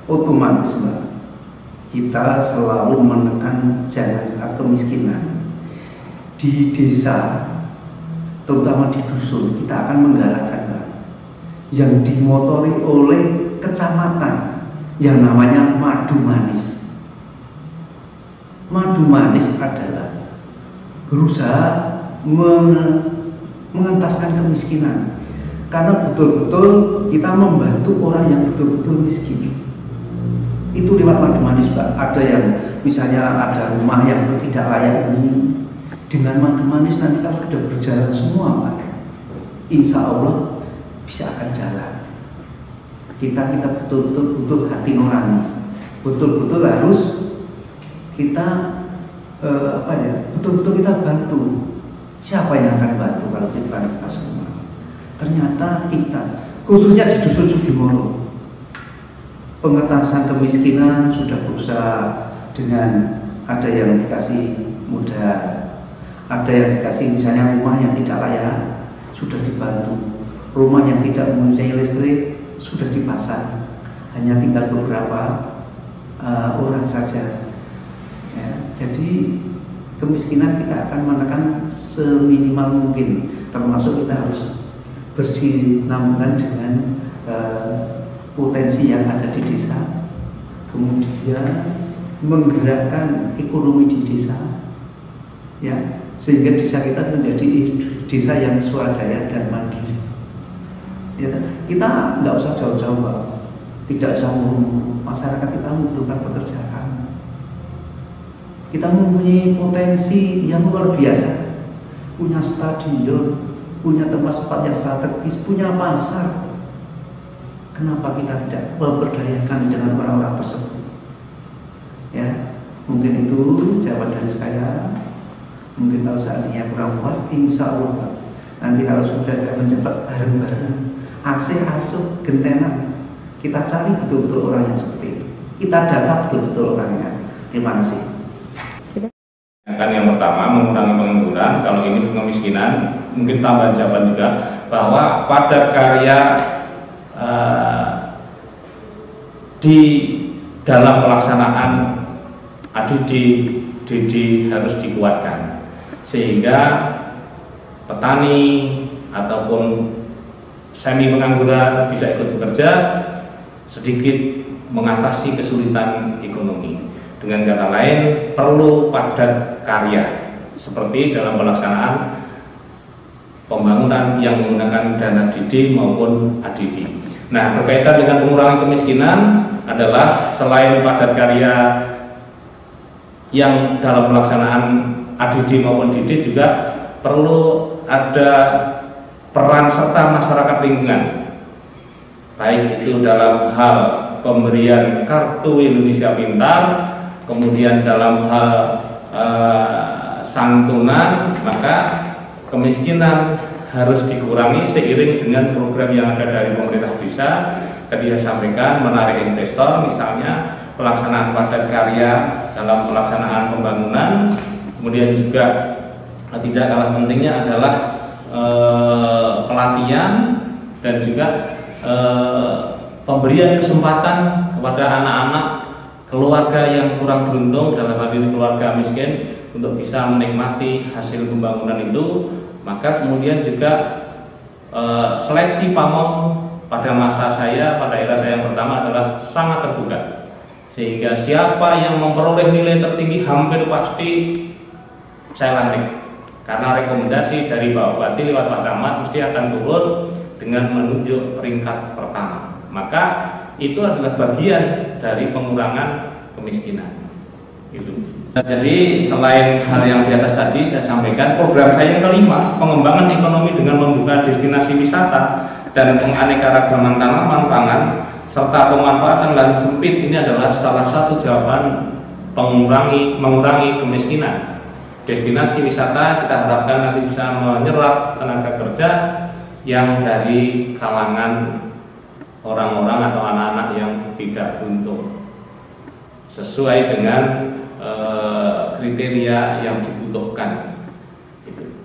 otomatis Mbak, kita selalu menekan jangan kemiskinan di desa, terutama di dusun. Kita akan menggalakkan Mbak, yang dimotori oleh kecamatan yang namanya madu manis. Madu manis adalah berusaha mengentaskan kemiskinan, karena betul-betul kita membantu orang yang betul-betul miskin. Itu lewat madu manis Pak. Ada yang misalnya ada rumah yang tidak layak huni, dengan madu manis nanti kalau sudah berjalan semua Pak, insya Allah bisa akan jalan. Kita betul-betul butuh hati nurani, betul-betul harus kita betul-betul kita bantu. Siapa yang akan bantu kalau kita semua? Ternyata kita, khususnya di Dusun Sudimoro, pengentasan kemiskinan sudah berusaha dengan ada yang dikasih modal, ada yang dikasih misalnya rumah yang tidak layak sudah dibantu, rumah yang tidak mempunyai listrik sudah dipasang, hanya tinggal beberapa orang saja. Ya, jadi kemiskinan kita akan menekan seminimal mungkin, termasuk kita harus bersinambungan dengan potensi yang ada di desa, kemudian menggerakkan ekonomi di desa, ya, sehingga desa kita menjadi desa yang swadaya dan mandiri. Ya, kita nggak usah jauh-jauh Pak, tidak usah masyarakat kita membutuhkan pekerjaan. Kita mempunyai potensi yang luar biasa, punya stadion, punya tempat-tempat yang strategis, punya pasar. Kenapa kita tidak memberdayakan dengan orang-orang tersebut? Ya, mungkin itu jawaban dari saya. Mungkin kalau seandainya kurang puas, insya Allah nanti kalau sudah ada menjabat bareng-bareng, asuh gentenan, kita cari betul-betul orang yang seperti itu. Kita data betul-betul orangnya. Terima kasih. Kan yang pertama mengurangi pengangguran, kalau ini kemiskinan, mungkin tambahan jawaban juga bahwa padat karya di dalam pelaksanaan ADD harus dikuatkan, sehingga petani ataupun semi pengangguran bisa ikut bekerja, sedikit mengatasi kesulitan ekonomi. Dengan kata lain, perlu padat karya seperti dalam pelaksanaan pembangunan yang menggunakan dana DD maupun ADD. Nah, berkaitan dengan pengurangan kemiskinan adalah selain padat karya yang dalam pelaksanaan ADD maupun DD, juga perlu ada peran serta masyarakat lingkungan, baik itu dalam hal pemberian kartu Indonesia Pintar, kemudian dalam hal santunan. Maka kemiskinan harus dikurangi seiring dengan program yang ada dari pemerintah desa. Tadi saya sampaikan, menarik investor, misalnya pelaksanaan padat karya dalam pelaksanaan pembangunan. Kemudian juga tidak kalah pentingnya adalah pelatihan dan juga pemberian kesempatan kepada anak-anak keluarga yang kurang beruntung, dalam hal ini keluarga miskin, untuk bisa menikmati hasil pembangunan itu. Maka kemudian juga seleksi pamong pada masa saya, pada era saya yang pertama adalah sangat terbuka, sehingga siapa yang memperoleh nilai tertinggi hampir pasti saya lantik, karena rekomendasi dari Pak Bupati lewat Pak Camat mesti akan turun dengan menunjuk peringkat pertama. Maka itu adalah bagian dari pengurangan kemiskinan. Jadi selain hal yang di atas tadi saya sampaikan, program saya yang kelima, pengembangan ekonomi dengan membuka destinasi wisata dan penganeka-ragaman tanaman pangan serta pemanfaatan lahan sempit, ini adalah salah satu jawaban mengurangi kemiskinan. Destinasi wisata kita harapkan nanti bisa menyerap tenaga kerja yang dari kalangan orang-orang atau anak-anak yang tidak beruntung, sesuai dengan kriteria yang dibutuhkan. Gitu.